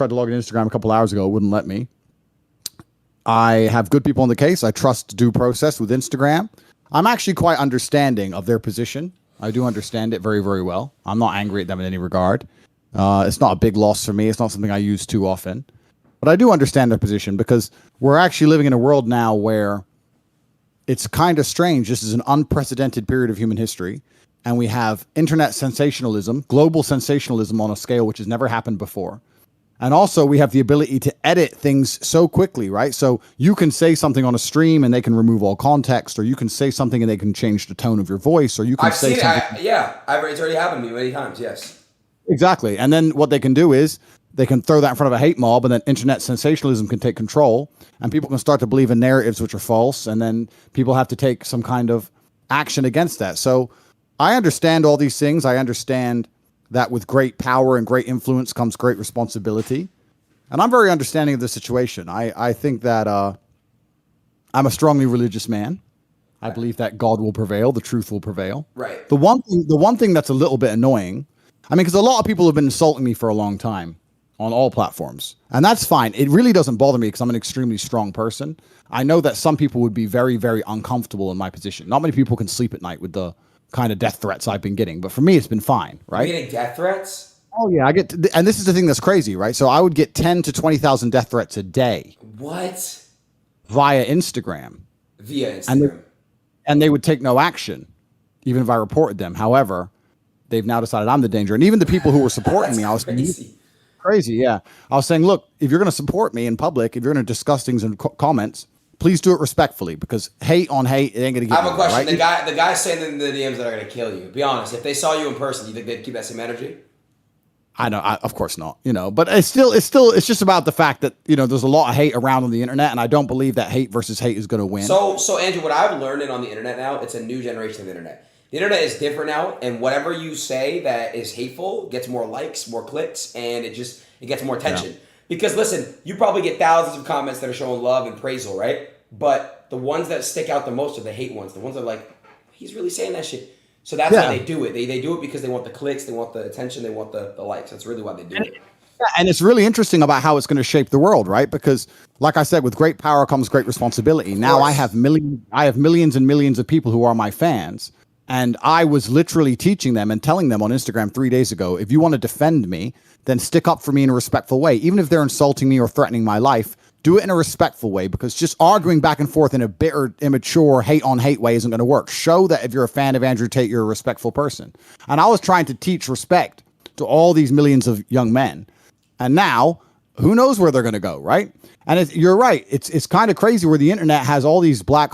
tried to log into Instagram a couple hours ago. It wouldn't let me. I have good people on the case. I trust due process with Instagram. I'm actually quite understanding of their position. I do understand it very, very well. I'm not angry at them in any regard. It's not a big loss for me. It's not something I use too often. But I do understand their position because we're actually living in a world now where it's kind of strange. This is an unprecedented period of human history. And we have internet sensationalism, global sensationalism on a scale which has never happened before. And also we have the ability to edit things so quickly, right? So you can say something on a stream and they can remove all context, or you can say something and they can change the tone of your voice, or you can say something. It's already happened to me many times, yes. Exactly. And then what they can do is they can throw that in front of a hate mob, and then internet sensationalism can take control, and people can start to believe in narratives which are false, and then people have to take some kind of action against that. So I understand all these things. I understand that with great power and great influence comes great responsibility. And I'm very understanding of the situation. I think that I'm a strongly religious man. I believe that God will prevail, the truth will prevail. Right. The one thing that's a little bit annoying, I mean, because a lot of people have been insulting me for a long time on all platforms, and that's fine. It really doesn't bother me because I'm an extremely strong person. I know that some people would be very, very uncomfortable in my position. Not many people can sleep at night with the kind of death threats I've been getting, but for me, it's been fine, right? You're getting death threats? Oh yeah, I get, and this is the thing that's crazy, right? So I would get 10 to 20,000 death threats a day. What? Via Instagram. Via Instagram. And they would take no action, even if I reported them. However, they've now decided I'm the danger. And even the people who were supporting me, I was crazy, yeah. I was saying, look, if you're going to support me in public, if you're going to discuss things in comments, please do it respectfully, because hate on hate, it ain't going to get I have a question. Right? The guys saying in the DMs that are going to kill you, be honest, if they saw you in person, do you think they'd keep that same energy? I know, of course not, but it's just about the fact that, there's a lot of hate around on the internet, and I don't believe that hate versus hate is going to win. So Andrew, what I've learned on the internet now, it's a new generation of the internet. The internet is different now, and whatever you say that is hateful gets more likes, more clicks, and it gets more attention. Yeah. Because listen, you probably get thousands of comments that are showing love and praisal, right? But the ones that stick out the most are the hate ones. The ones that are like, he's really saying that shit. So that's why they do it. They do it because they want the clicks, they want the attention, they want the likes. That's really why they do it. Yeah, and it's really interesting about how it's going to shape the world, right? Because, like I said, with great power comes great responsibility. Now I have millions and millions of people who are my fans. And I was literally teaching them and telling them on Instagram 3 days ago, if you want to defend me, then stick up for me in a respectful way. Even if they're insulting me or threatening my life, do it in a respectful way, because just arguing back and forth in a bitter, immature, hate on hate way isn't going to work. Show that if you're a fan of Andrew Tate, you're a respectful person. And I was trying to teach respect to all these millions of young men. And now, who knows where they're going to go, right? And you're right. It's kind of crazy where the internet has all these black